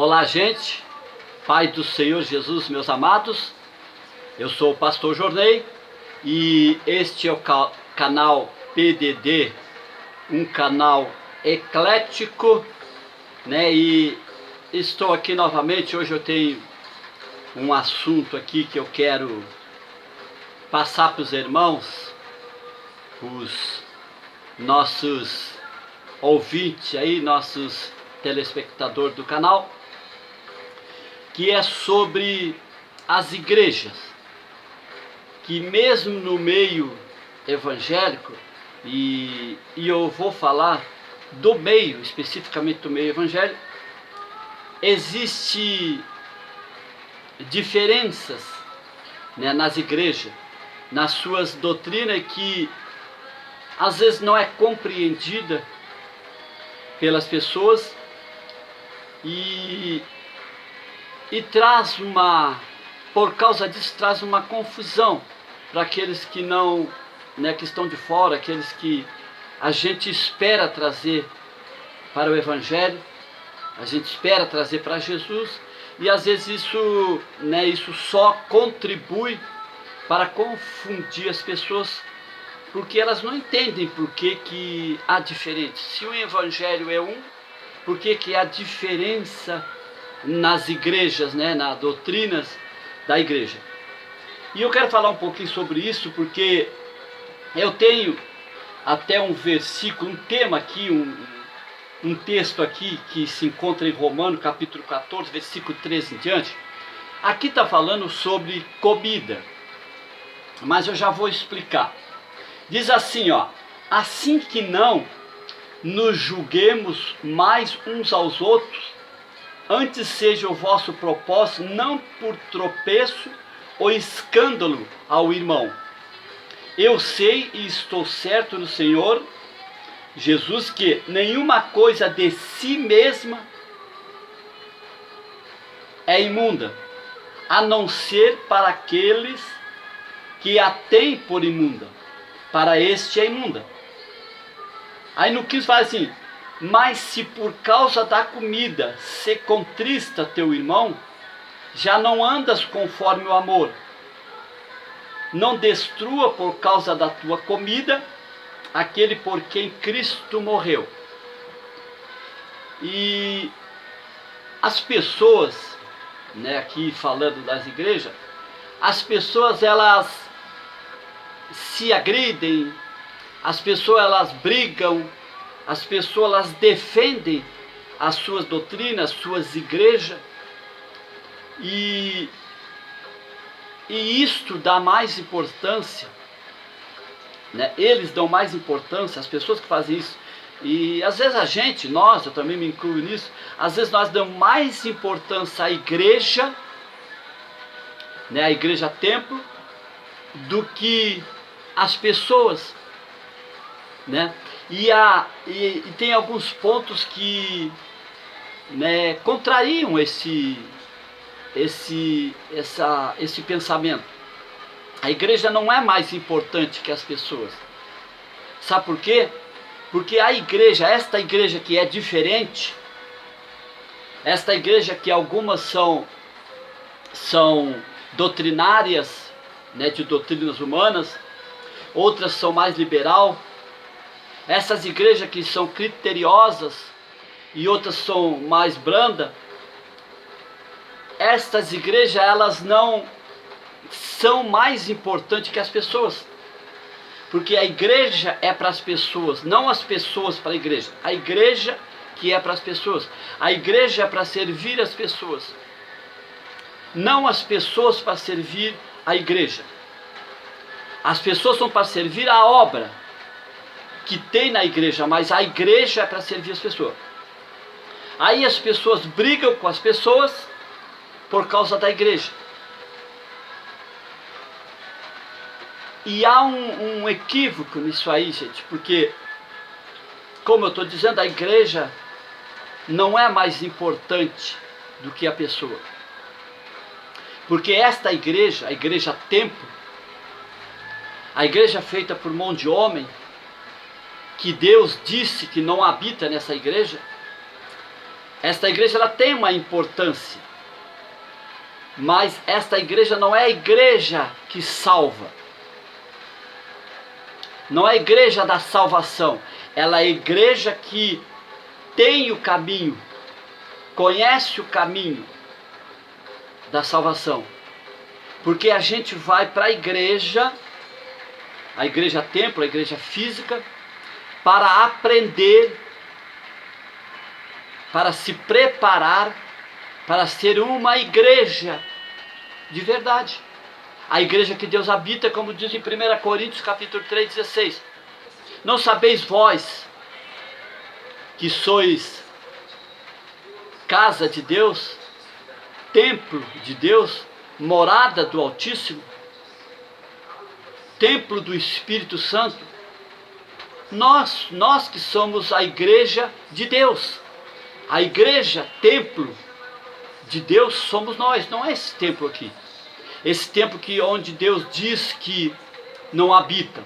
Olá, gente, Pai do Senhor Jesus, meus amados, eu sou o pastor Jornei e este é o canal PDD, um canal eclético, né? E estou aqui novamente. Hoje eu tenho um assunto aqui que eu quero passar para os irmãos, os nossos ouvintes aí, nossos telespectadores do canal, que é sobre as igrejas, que mesmo no meio evangélico, e eu vou falar do meio, especificamente do meio evangélico, existe diferenças, né, nas igrejas, nas suas doutrinas, que às vezes não é compreendida pelas pessoas e traz por causa disso, traz uma confusão para aqueles que não, né, que estão de fora, aqueles que a gente espera trazer para o Evangelho, a gente espera trazer para Jesus, e às vezes isso, né, isso só contribui para confundir as pessoas, porque elas não entendem por que há diferença. Se o Evangelho é um, por que há diferença nas igrejas, né, nas doutrinas da igreja? E eu quero falar um pouquinho sobre isso, porque eu tenho até um versículo, um tema aqui, um texto aqui que se encontra em Romanos capítulo 14, versículo 13 em diante. Aqui está falando sobre comida, mas eu já vou explicar. Diz assim, ó: assim que não nos julguemos mais uns aos outros, antes seja o vosso propósito não por tropeço ou escândalo ao irmão. Eu sei e estou certo no Senhor Jesus que nenhuma coisa de si mesma é imunda, a não ser para aqueles que a têm por imunda. Para este é imunda. Aí no 15 fala assim: mas se por causa da comida se contrista teu irmão, já não andas conforme o amor. Não destrua por causa da tua comida aquele por quem Cristo morreu. E as pessoas, né, aqui falando das igrejas, as pessoas elas se agridem, as pessoas elas brigam, as pessoas elas defendem as suas doutrinas, as suas igrejas, e isto dá mais importância, né? Eles dão mais importância, as pessoas que fazem isso, e às vezes a gente, eu também me incluo nisso, às vezes nós damos mais importância à igreja, né, a igreja templo, do que as pessoas, né? E tem alguns pontos que, né, contrariam esse pensamento. A igreja não é mais importante que as pessoas. Sabe por quê? Porque a igreja, esta igreja que é diferente, esta igreja que algumas são doutrinárias, né, de doutrinas humanas, outras são mais liberal. Essas igrejas que são criteriosas e outras são mais brandas, estas igrejas elas não são mais importantes que as pessoas, porque a igreja é para as pessoas, não as pessoas para a igreja. A igreja que é para as pessoas, a igreja é para servir as pessoas, não as pessoas para servir a igreja. As pessoas são para servir a obra que tem na igreja, mas a igreja é para servir as pessoas. Aí as pessoas brigam com as pessoas por causa da igreja. E há um equívoco nisso aí, gente, porque, como eu estou dizendo, a igreja não é mais importante do que a pessoa. Porque esta igreja, a igreja templo, a igreja feita por mão de homem, que Deus disse que não habita nessa igreja, Esta igreja ela tem uma importância, mas esta igreja não é a igreja que salva. Não é a igreja da salvação. Ela é a igreja que tem o caminho, conhece o caminho da salvação. Porque a gente vai para a igreja templo, a igreja física, para aprender, para se preparar, para ser uma igreja de verdade. A igreja que Deus habita, como diz em 1 Coríntios capítulo 3,16. Não sabeis vós que sois casa de Deus, templo de Deus, morada do Altíssimo, templo do Espírito Santo? Nós que somos a igreja de Deus, a igreja, templo de Deus somos nós, não é esse templo aqui. Esse templo que onde Deus diz que não habita.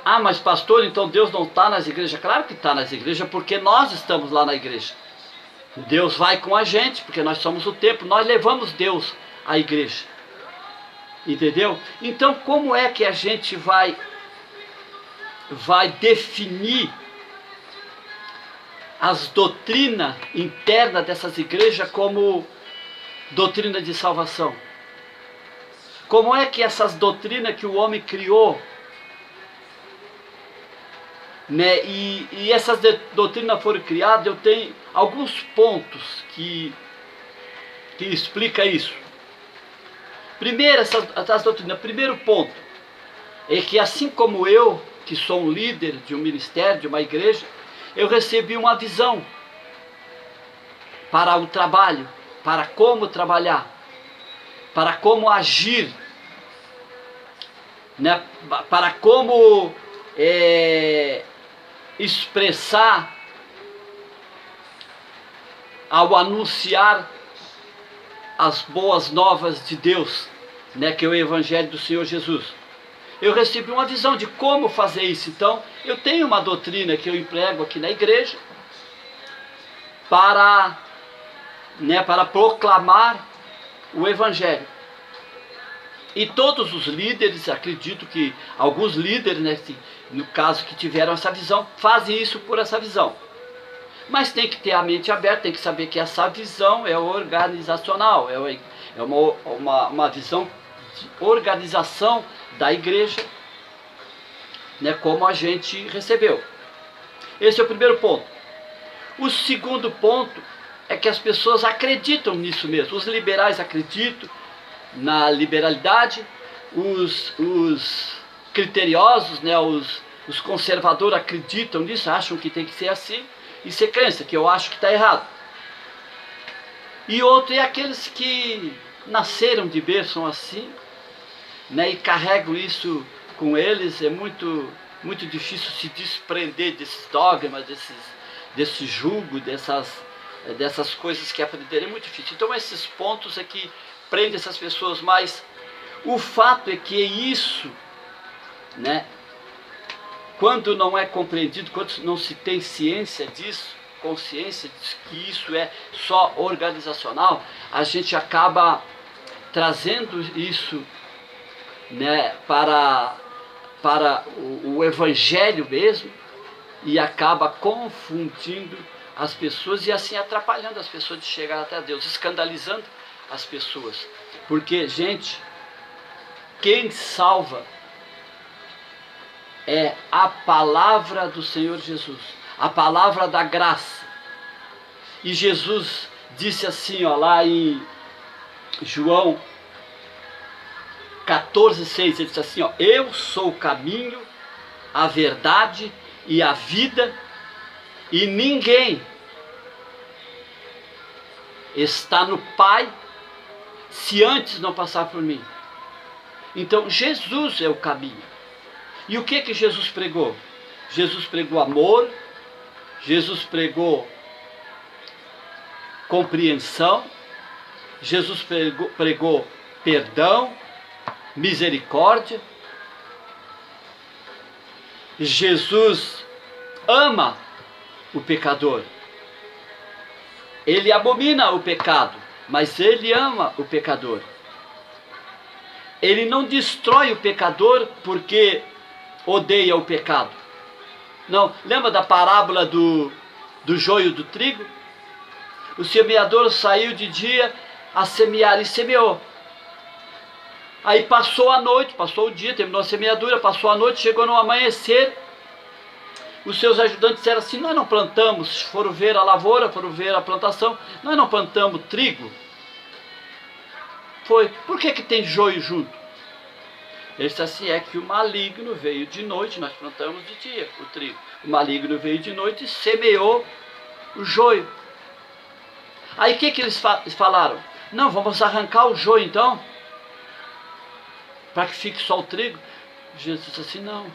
Ah, mas pastor, então Deus não está nas igrejas? Claro que está nas igrejas, porque nós estamos lá na igreja. Deus vai com a gente, porque nós somos o templo, nós levamos Deus à igreja. Entendeu? Então, como é que a gente vai definir as doutrinas internas dessas igrejas como doutrina de salvação? Como é que essas doutrinas que o homem criou, né, e essas doutrinas foram criadas, eu tenho alguns pontos que explica isso. Primeiro, essas doutrinas, primeiro ponto, é que assim como eu, que sou um líder de um ministério, de uma igreja, eu recebi uma visão para o trabalho, para como trabalhar, para como agir, né? Para como expressar ao anunciar as boas novas de Deus, né? Que é o Evangelho do Senhor Jesus. Eu recebi uma visão de como fazer isso. Então, eu tenho uma doutrina que eu emprego aqui na igreja para proclamar o Evangelho. E todos os líderes, acredito que alguns líderes, né, no caso que tiveram essa visão, fazem isso por essa visão. Mas tem que ter a mente aberta, tem que saber que essa visão é organizacional, é uma visão de organização da igreja, né, como a gente recebeu. Esse é o primeiro ponto. O segundo ponto é que as pessoas acreditam nisso mesmo. Os liberais acreditam na liberalidade, os criteriosos, né, os conservadores acreditam nisso, acham que tem que ser assim, e ser crença, que eu acho que está errado. E outro é aqueles que nasceram de berço assim, né, e carregam isso com eles. É muito, muito difícil se desprender desses dogmas, desse jugo, dessas coisas que aprenderam. É muito difícil. Então esses pontos é que prendem essas pessoas, mas o fato é que isso, né, quando não é compreendido, quando não se tem ciência disso, consciência de que isso é só organizacional, a gente acaba trazendo isso, né, para o Evangelho mesmo, e acaba confundindo as pessoas e assim atrapalhando as pessoas de chegar até Deus, escandalizando as pessoas. Porque, gente, quem salva é a palavra do Senhor Jesus, a palavra da graça. E Jesus disse assim, ó, lá em João 14,6, ele disse assim, ó: eu sou o caminho, a verdade e a vida, e ninguém está no Pai se antes não passar por mim. Então Jesus é o caminho. E o que Jesus pregou? Jesus pregou amor, Jesus pregou compreensão, Jesus pregou perdão, misericórdia. Jesus ama o pecador. Ele abomina o pecado, mas ele ama o pecador. Ele não destrói o pecador porque odeia o pecado. Não, lembra da parábola do joio do trigo? O semeador saiu de dia a semear e semeou. Aí passou a noite, passou o dia, terminou a semeadura, passou a noite, chegou no amanhecer. Os seus ajudantes disseram assim: nós não plantamos, foram ver a lavoura, foram ver a plantação, nós não plantamos trigo. Foi, por que tem joio junto? Ele disse assim: é que o maligno veio de noite, nós plantamos de dia o trigo. O maligno veio de noite e semeou o joio. Aí o que eles falaram? Não, vamos arrancar o joio então, para que fique só o trigo. Jesus disse assim: não.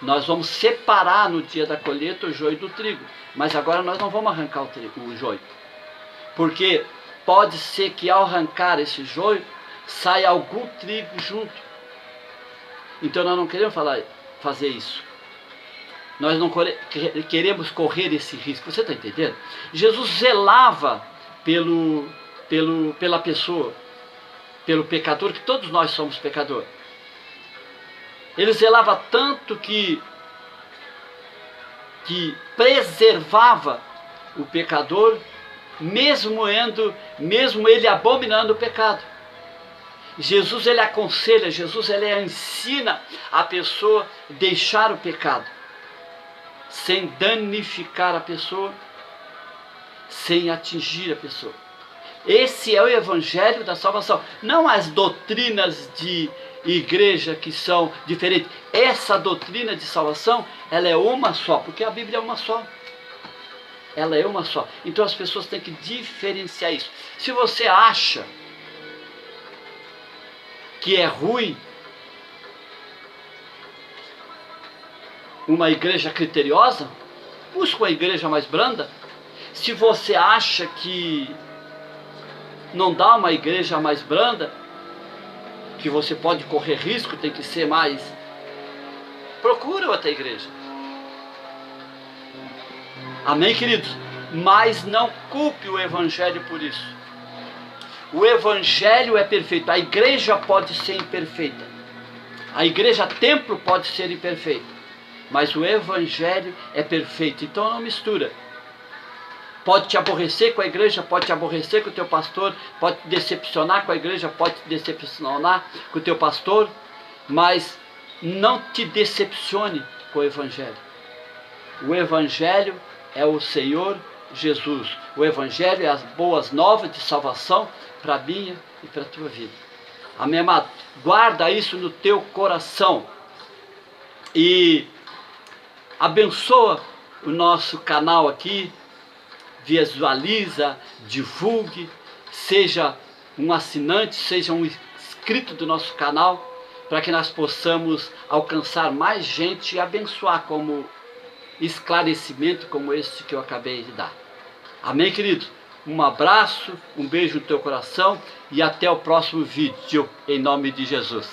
Nós vamos separar no dia da colheita o joio do trigo, mas agora nós não vamos arrancar o joio, porque pode ser que ao arrancar esse joio saia algum trigo junto. Então nós não queremos fazer isso. Nós não queremos correr esse risco. Você está entendendo? Jesus zelava pela pessoa, pelo pecador, que todos nós somos pecadores. Ele zelava tanto que preservava o pecador, mesmo ele abominando o pecado. Jesus, ele aconselha, Jesus, ele ensina a pessoa a deixar o pecado, sem danificar a pessoa, sem atingir a pessoa. Esse é o evangelho da salvação, não as doutrinas de igreja que são diferentes. Essa doutrina de salvação, ela é uma só, porque a Bíblia é uma só. Ela é uma só. Então as pessoas têm que diferenciar isso. Se você acha que é ruim uma igreja criteriosa, busca uma igreja mais branda. Se você acha que não dá uma igreja mais branda, que você pode correr risco, tem que ser mais, procura outra igreja. Amém, queridos? Mas não culpe o evangelho por isso. O evangelho é perfeito. A igreja pode ser imperfeita, a igreja templo pode ser imperfeita, mas o evangelho é perfeito. Então não mistura. Pode te aborrecer com a igreja, pode te aborrecer com o teu pastor, pode te decepcionar com a igreja, pode te decepcionar com o teu pastor, mas não te decepcione com o evangelho. O evangelho é o Senhor Jesus. O evangelho é as boas novas de salvação para a minha e para a tua vida. Amém, amado? Guarda isso no teu coração e abençoa o nosso canal aqui. Visualiza, divulgue, seja um assinante, seja um inscrito do nosso canal, para que nós possamos alcançar mais gente e abençoar como esclarecimento como esse que eu acabei de dar. Amém, querido? Um abraço, um beijo no teu coração e até o próximo vídeo, em nome de Jesus.